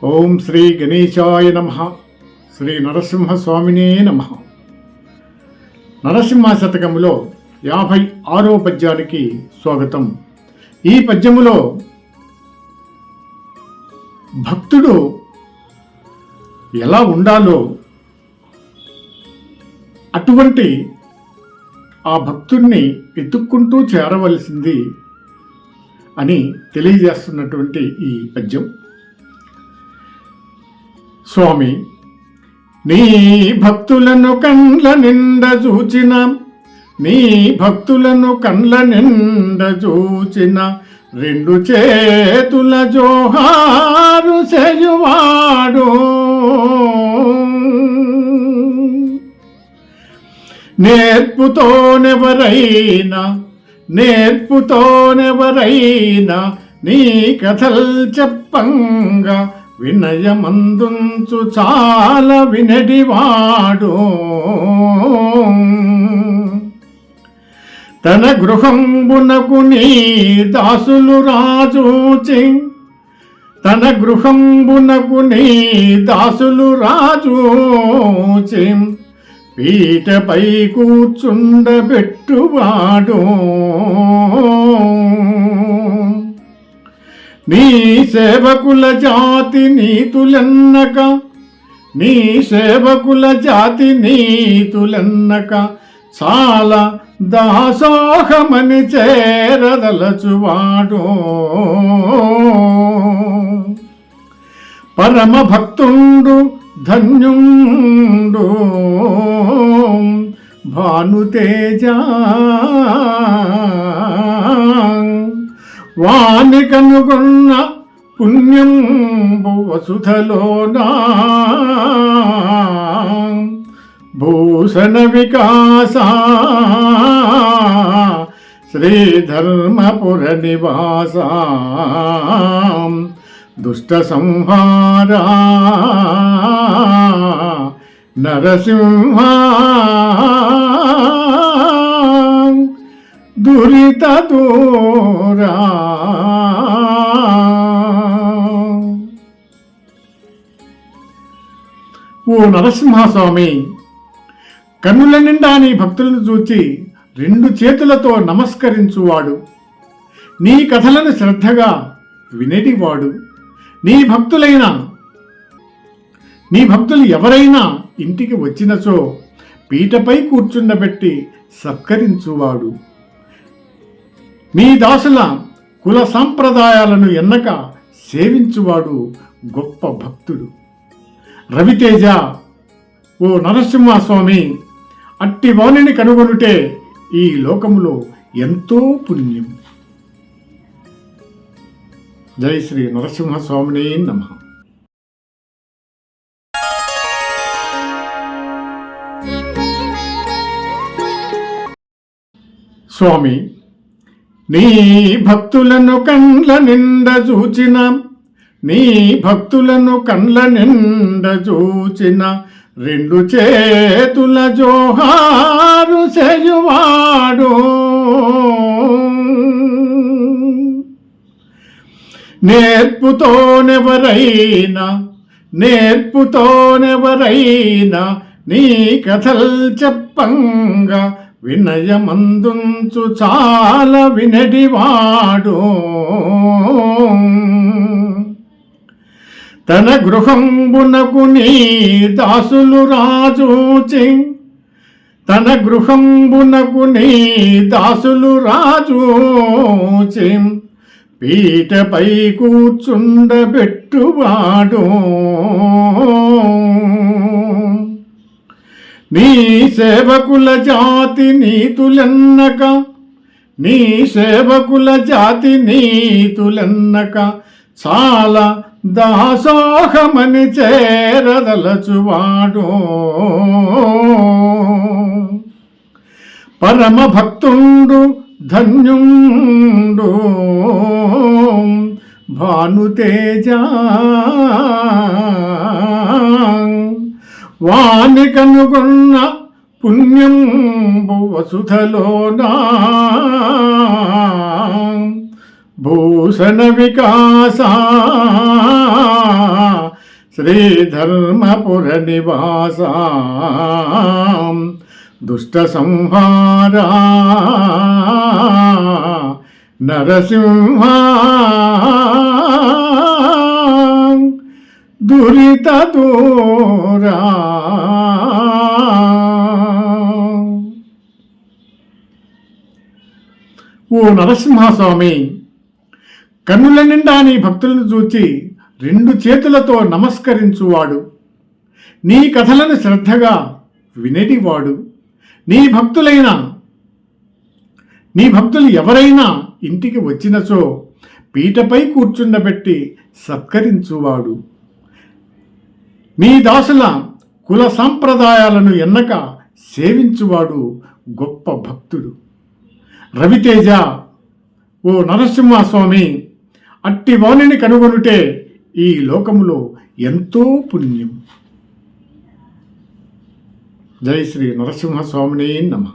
ఓం శ్రీ గణేశాయ నమః. శ్రీ నరసింహస్వామినే నమః. నరసింహ శతకములో 56వ పద్యానికి స్వాగతం. ఈ పద్యములో భక్తుడు ఎలా ఉండాలో అటువంటి ఆ భక్తుడిని వెతుక్కుంటూ చేరవలసింది అని తెలియజేస్తున్నటువంటి ఈ పద్యం. స్వామి, నీ భక్తులను కండ్ల నిండ చూచిన, నీ భక్తులను కండ్ల నిండ చూచిన, రెండు చేతుల జోహారు చేయువాడు, నేర్పుతోనెవరైనా నీ కథల్ చెప్పంగా వినయమందుంచు చాలా వినడివాడు, తన గృహంబునకు నీ దాసులు రాజూచి, తన గృహంబునకు నీ దాసులు రాజూచి, పీటపై కూర్చుండబెట్టువాడు, నీ సేవకుల జాతి నీతులెన్నక, నీ సేవకుల జాతి నీతులెన్నక, చాలా దాసోహమని చేరదలచువాడు, పరమ భక్తుండు ధన్యుండు భానుతేజ, వాని కనుగొన్న పుణ్యంబు వసుధలోనా, భూషణ వికాస శ్రీధర్మపుర నివాస, దుష్ట సంహార నరసింహ, దురిత దూరా. ఓ నరసింహస్వామి, కన్నుల నిండా నీ భక్తులను చూచి రెండు చేతులతో నమస్కరించువాడు, నీ కథలను శ్రద్ధగా వినేటివాడు, నీ భక్తులు ఎవరైనా ఇంటికి వచ్చినచో పీటపై కూర్చుండబెట్టి సత్కరించువాడు, నీ దాసుల కుల సాంప్రదాయాలను ఎన్నక సేవించువాడు గొప్ప భక్తుడు. రవితేజ, ఓ నరసింహస్వామి, అట్టి వాణిని కనుగొనుటే ఈ లోకములో ఎంతో పుణ్యం. జై శ్రీ నరసింహస్వామినే నమః. స్వామి, నీ భక్తులను కండ్ల నిండ చూచిన, నీ భక్తులను కండ్ల నిండ చూచిన, రెండు చేతుల జోహారు చేయువాడు, నేర్పుతోనెవరైనా నీ కథల్ చెప్పంగా వినయమందుంచు చాలా వినడివాడు, తన గృహంబునకు నీ దాసులు రాజూచి, తన గృహంబునకు నీ దాసులు రాజూచి, పీటపై కూర్చుండబెట్టువాడు, నీ సేవకుల జాతి నీతులెన్నక, నీ సేవకుల జాతి నీతులెన్నక, చాలా దాసోహమని చేరదలచువాడు, పరమ భక్తుండు ధన్యుండు భానుతేజ, వాని కనుగొన్న పుణ్యంబు వసుధలోనా, భూషణ వికాస శ్రీధర్మపుర నివాస దుష్ట సంహారా నరసింహ దురిత దూరా. ఓ నరసింహస్వామి, కన్నుల నిండా నీ భక్తులను చూచి 2 చేతులతో నమస్కరించువాడు, నీ కథలను శ్రద్ధగా వినేటివాడు, నీ భక్తులు ఎవరైనా ఇంటికి వచ్చినచో పీటపై కూర్చుండబెట్టి సత్కరించువాడు, నీ దాసుల కుల సాంప్రదాయాలను ఎన్నక సేవించువాడు గొప్ప భక్తుడు. రవితేజ, ఓ నరసింహస్వామి, అట్టి వాణిని కనుగొనుటే ఈ లోకములో ఎంతో పుణ్యం. జై శ్రీ నరసింహస్వామినే నమః.